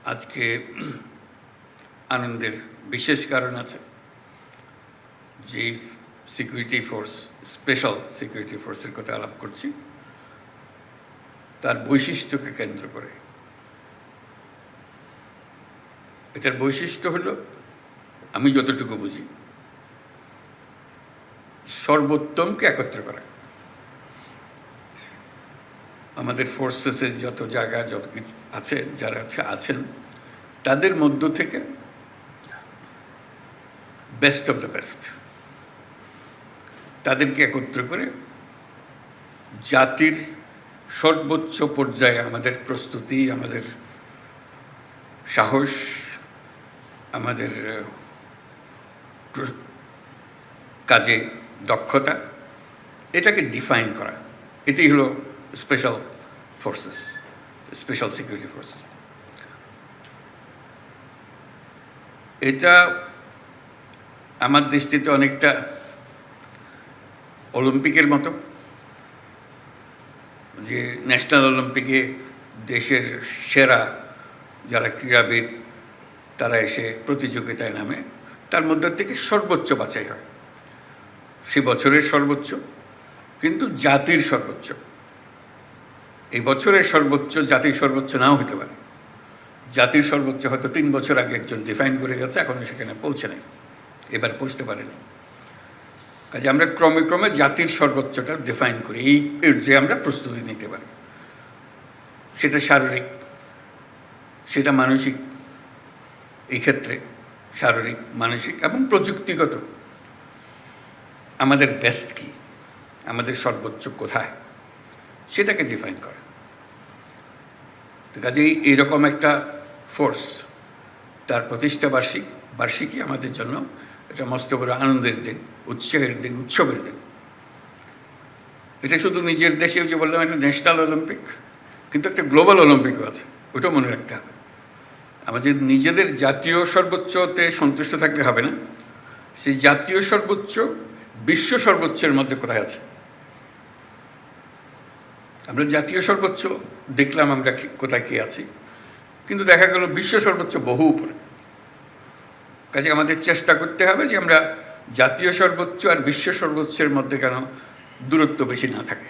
আজকে আনন্দের বিশেষ কারণ আছে। যে সিকিউরিটি ফোর্স, স্পেশাল সিকিউরিটি ফোর্সের কথা আলাপ করছি, তার বৈশিষ্ট্যকে কেন্দ্র করে। এটার বৈশিষ্ট্য হলো, আমি যতটুকু বুঝি, সর্বোত্তমকে একত্র করা। আমাদের ফোর্সেসের যত জায়গা, যত কিছু আছে, যারা আছেন তাদের মধ্য থেকে বেস্ট অফ দ্য বেস্ট তাদেরকে একত্র করে জাতির সর্বোচ্চ পর্যায়ে আমাদের প্রস্তুতি, আমাদের সাহস, আমাদের কাজে দক্ষতা, এটাকে ডিফাইন করা, এটাই হলো special forces, special security force. এটা আমার দৃষ্টিতে অনেকটা অলিম্পিকের মতো, যে ন্যাশনাল অলিম্পিকে দেশের সেরা যারা ক্রীড়াবিদ তারা এসে প্রতিযোগিতায় নামে, তার মধ্যে থেকে সর্বোচ্চ বাছাই হয়। সে বছরের সর্বোচ্চ, কিন্তু জাতির সর্বোচ্চ। এই বছরের সর্বোচ্চ জাতির সর্বোচ্চ নাও হতে পারে। জাতির সর্বোচ্চ হয়তো 3 বছর আগে একজন ডিফাইন করে গেছে, এখনো সেখানে পৌঁছে নেই, এবার পৌঁছতে পারেনি। কাজে আমরা ক্রমে ক্রমে জাতির সর্বোচ্চটা ডিফাইন করি, এই যে আমরা প্রস্তুতি নিতে পারি। সেটা শারীরিক, সেটা মানসিক। এই ক্ষেত্রে শারীরিক, মানসিক এবং প্রযুক্তিগত আমাদের বেস্ট কি, আমাদের সর্বোচ্চ কোথায়, সেটাকে ডিফাইন করে। কাজেই এইরকম একটা ফোর্স, তার প্রতিষ্ঠা বার্ষিকী আমাদের জন্য এটা মস্ত বড় আনন্দের দিন, উৎসাহের দিন, উৎসবের দিন। এটা শুধু নিজের দেশে, যে বললাম একটা ন্যাশনাল অলিম্পিক, কিন্তু একটা গ্লোবাল অলিম্পিকও আছে, ওটাও মনে রাখতে হবে। আমাদের নিজেদের জাতীয় সর্বোচ্চতে সন্তুষ্ট থাকলে হবে না, সেই জাতীয় সর্বোচ্চ বিশ্ব সর্বোচ্চের মধ্যে কোথায় আছে। আমরা জাতীয় সর্বোচ্চ দেখলাম আমরা কোথায় কি আছি, কিন্তু দেখা গেল বিশ্ব সর্বোচ্চ বহু উপরে। কাজে আমাদের চেষ্টা করতে হবে যে আমরা জাতীয় সর্বোচ্চ আর বিশ্ব সর্বোচ্চের মধ্যে কেন দূরত্ব বেশি না থাকে।